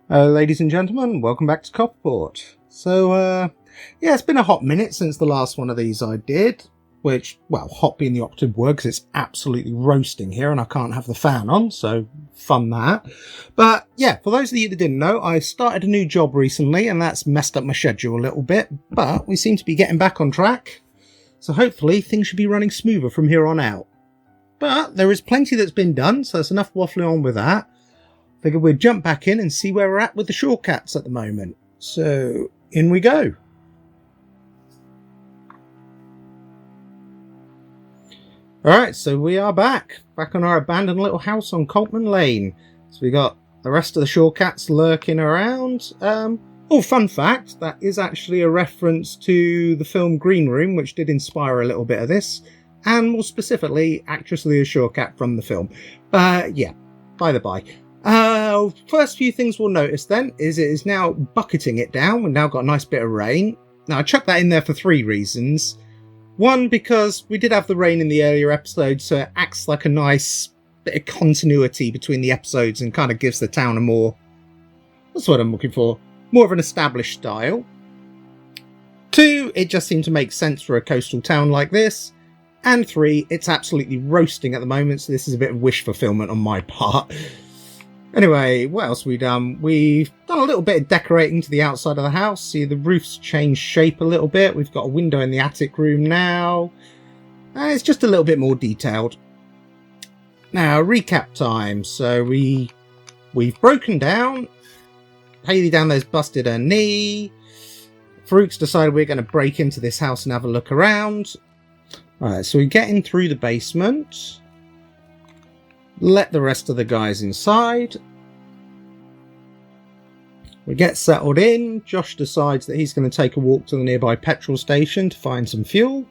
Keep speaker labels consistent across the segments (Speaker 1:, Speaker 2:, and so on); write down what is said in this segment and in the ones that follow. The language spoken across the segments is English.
Speaker 1: Ladies and gentlemen, welcome back to Copperport. Yeah, it's been a hot minute since the last one of these I did, which, well, hot being the operative word because it's absolutely roasting here and I can't have the fan on, so fun that. But yeah, for those of you that didn't know, I started a new job recently and that's messed up my schedule a little bit, but we seem to be getting back on track, so hopefully things should be running smoother from here on out. But there is plenty that's been done, so there's enough waffling on with that. Figured we'd jump back in and see where we're at with the Shawkatz at the moment. So, in we go. Alright, so we are back on our abandoned little house on Coltman Lane. So we got the rest of the Shawkatz lurking around. Fun fact, that is actually a reference to the film Green Room, which did inspire a little bit of this. And more specifically, actress Leah Shawkatz from the film. Yeah, by the by. First few things we'll notice then is it is now bucketing it down. We've now got a nice bit of rain. Now I chucked that in there for three reasons. One, because we did have the rain in the earlier episodes, so it acts like a nice bit of continuity between the episodes and kind of gives the town a more, that's what I'm looking for, more of an established style. Two, it just seemed to make sense for a coastal town like this. And three, it's absolutely roasting at the moment, so this is a bit of wish fulfillment on my part. Anyway, what else have we done? We've done a little bit of decorating to the outside of the house. See, the roof's changed shape a little bit. We've got a window in the attic room now. It's just a little bit more detailed. Now, recap time. So we've broken down. Hayley down there's busted her knee. Farouk's decided we're going to break into this house and have a look around. Alright, so we get in through the basement. Let the rest of the guys inside. We get settled in. Josh decides that he's going to take a walk to the nearby petrol station to find some fuel.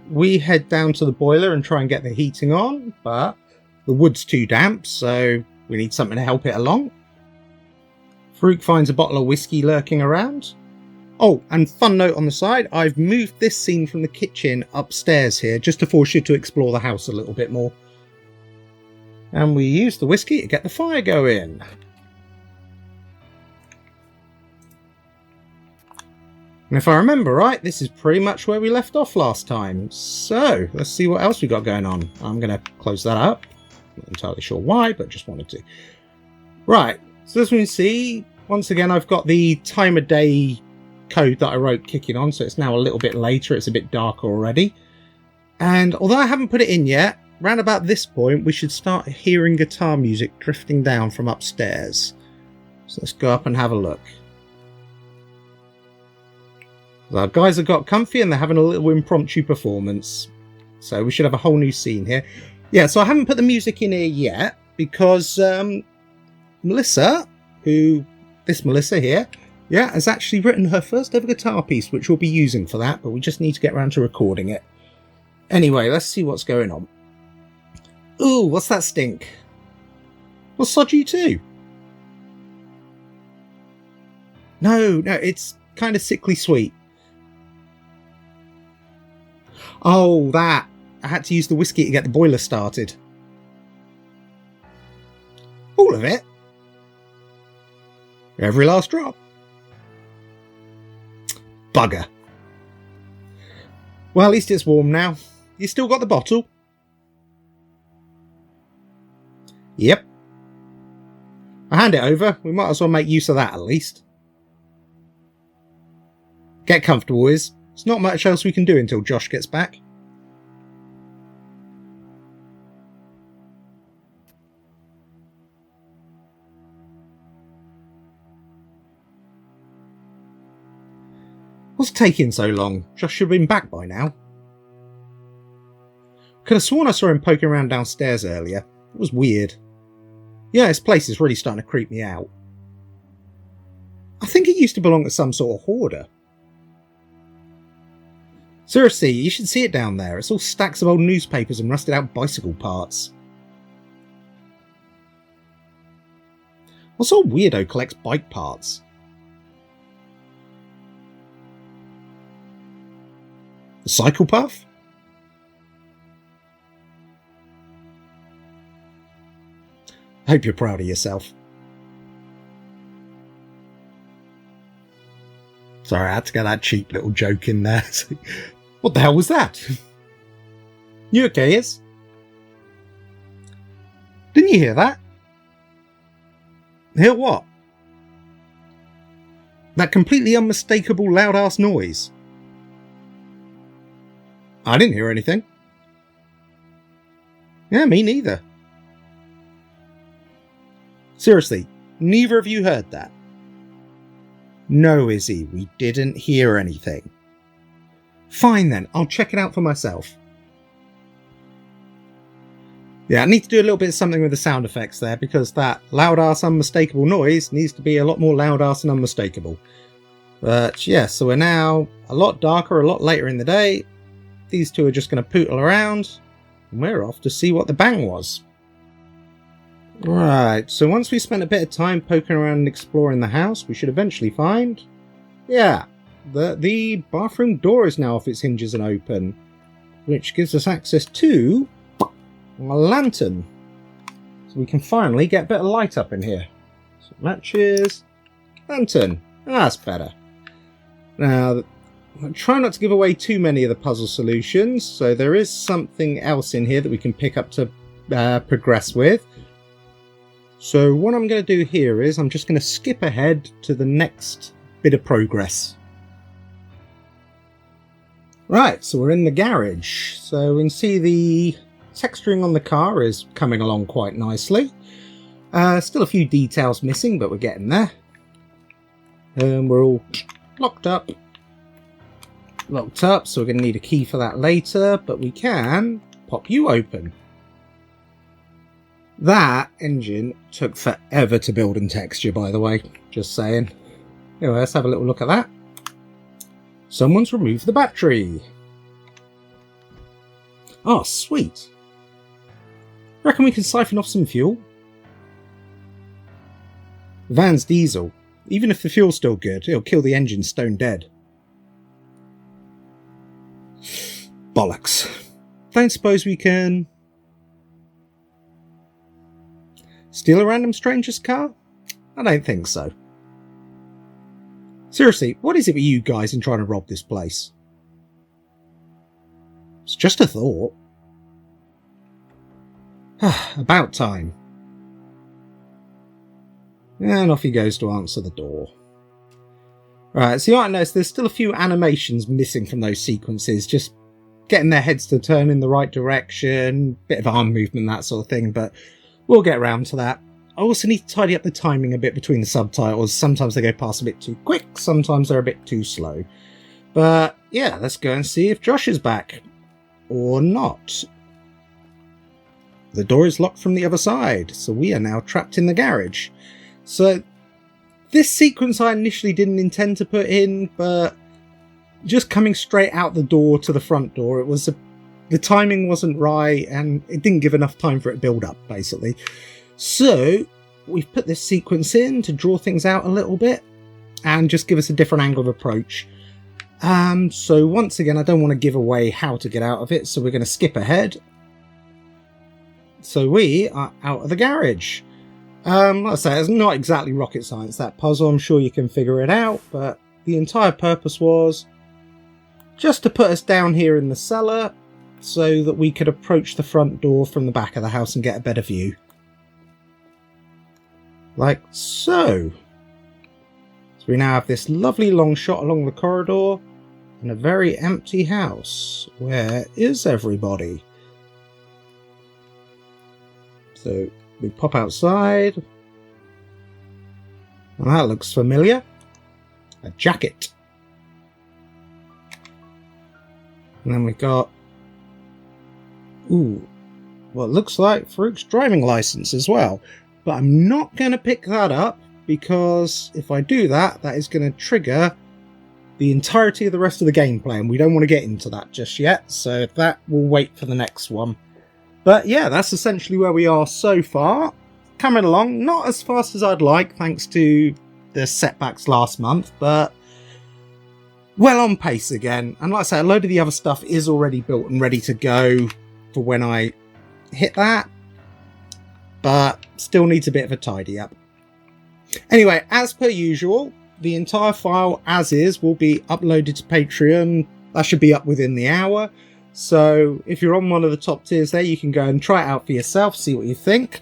Speaker 1: We head down to the boiler and try and get the heating on, but the wood's too damp, so we need something to help it along. Farouk finds a bottle of whiskey lurking around. Oh, and fun note on the side, I've moved this scene from the kitchen upstairs here, just to force you to explore the house a little bit more. And we use the whiskey to get the fire going. And if I remember right, this is pretty much where we left off last time. So, let's see what else we got going on. I'm going to close that up. Not entirely sure why, but just wanted to. Right, so as we can see, once again I've got the time of day code that I wrote kicking on, so it's now a little bit later, it's a bit darker already. And although I haven't put it in yet, round about this point we should start hearing guitar music drifting down from upstairs. So let's go up and have a look. Our guys have got comfy and they're having a little impromptu performance. So we should have a whole new scene here. Yeah, so I haven't put the music in here yet because Melissa here, yeah, has actually written her first ever guitar piece, which we'll be using for that, but we just need to get around to recording it. Anyway, let's see what's going on. Ooh, what's that stink? Well, sod you too. No, it's kind of sickly sweet. Oh, that. I had to use the whiskey to get the boiler started. All of it? Every last drop. Bugger. Well, at least it's warm now. You still got the bottle? Yep. I'll hand it over. We might as well make use of that at least. Get comfortable, Iz. There's not much else we can do until Josh gets back. What's taking so long? Josh should have been back by now. Could have sworn I saw him poking around downstairs earlier. It was weird. Yeah, this place is really starting to creep me out. I think it used to belong to some sort of hoarder. Seriously, you should see it down there. It's all stacks of old newspapers and rusted out bicycle parts. What sort of weirdo collects bike parts? A psychopath? I hope you're proud of yourself. Sorry, I had to get that cheap little joke in there. What the hell was that? You okay, Iz? Didn't you hear that? Hear what? That completely unmistakable loud-ass noise. I didn't hear anything. Yeah, me neither. Seriously, neither of you heard that? No, Izzy, we didn't hear anything. Fine then, I'll check it out for myself. Yeah, I need to do a little bit of something with the sound effects there, because that loud-ass unmistakable noise needs to be a lot more loud-ass and unmistakable. But yeah, so we're now a lot darker, a lot later in the day. These two are just going to pootle around, and we're off to see what the bang was. Right, so once we spent a bit of time poking around and exploring the house, we should eventually find... Yeah, the bathroom door is now off its hinges and open, which gives us access to... a lantern, so we can finally get a bit of light up in here. So matches, lantern, that's better. Now, try not to give away too many of the puzzle solutions, so there is something else in here that we can pick up to progress with. So what I'm going to do here is I'm just going to skip ahead to the next bit of progress. Right, so we're in the garage, so we can see the texturing on the car is coming along quite nicely. Still a few details missing, but we're getting there. We're all locked up, so we're going to need a key for that later, but we can pop you open. That engine took forever to build and texture, by the way, just saying. Anyway, let's have a little look at that. Someone's removed the battery. Oh, sweet. Reckon we can siphon off some fuel? The van's diesel. Even if the fuel's still good, it'll kill the engine stone dead. Bollocks. Don't suppose we can... steal a random stranger's car? I don't think so. Seriously, what is it with you guys in trying to rob this place? It's just a thought. About time. And off he goes to answer the door. Right, so you might notice there's still a few animations missing from those sequences, just getting their heads to turn in the right direction, bit of arm movement, that sort of thing, but we'll get around to that. I also need to tidy up the timing a bit between the subtitles. Sometimes they go past a bit too quick, sometimes they're a bit too slow. But yeah, let's go and see if Josh is back. Or not. The door is locked from the other side, so we are now trapped in the garage. So this sequence I initially didn't intend to put in, but just coming straight out the door to the front door, it was the timing wasn't right and it didn't give enough time for it to build up, basically. So we've put this sequence in to draw things out a little bit and just give us a different angle of approach. So once again, I don't want to give away how to get out of it, so we're going to skip ahead. So we are out of the garage. Like I say, it's not exactly rocket science, that puzzle. I'm sure you can figure it out, but the entire purpose was just to put us down here in the cellar so that we could approach the front door from the back of the house and get a better view. Like so. So we now have this lovely long shot along the corridor and a very empty house. Where is everybody? So we pop outside. And that looks familiar. A jacket. And then we've got... ooh. What looks like Farouk's driving license as well. But I'm not going to pick that up, because if I do that, that is going to trigger the entirety of the rest of the gameplay, and we don't want to get into that just yet, so that will wait for the next one. But yeah, that's essentially where we are so far. Coming along, not as fast as I'd like, thanks to the setbacks last month, but well on pace again. And like I say, a load of the other stuff is already built and ready to go for when I hit that, but still needs a bit of a tidy up. Anyway, as per usual, the entire file as is will be uploaded to Patreon. That should be up within the hour. So if you're on one of the top tiers there, you can go and try it out for yourself, see what you think.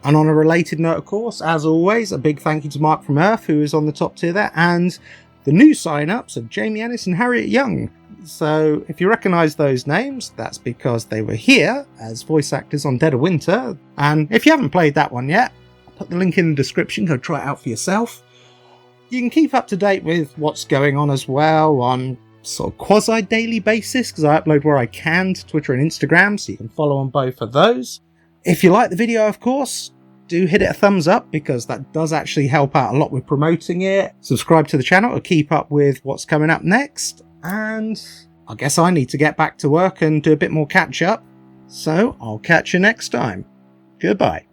Speaker 1: And on a related note, of course, as always, a big thank you to Mark from Earth, who is on the top tier there, and the new sign-ups of Jamie Ennis and Harriet Young. So if you recognise those names, that's because they were here as voice actors on Dead of Winter. And if you haven't played that one yet, I'll put the link in the description, go try it out for yourself. You can keep up to date with what's going on as well on sort of quasi-daily basis, because I upload where I can to Twitter and Instagram, so you can follow on both of those. If you like the video, of course, do hit it a thumbs up, because that does actually help out a lot with promoting it. Subscribe to the channel to keep up with what's coming up next. And I guess I need to get back to work and do a bit more catch up. So I'll catch you next time. Goodbye.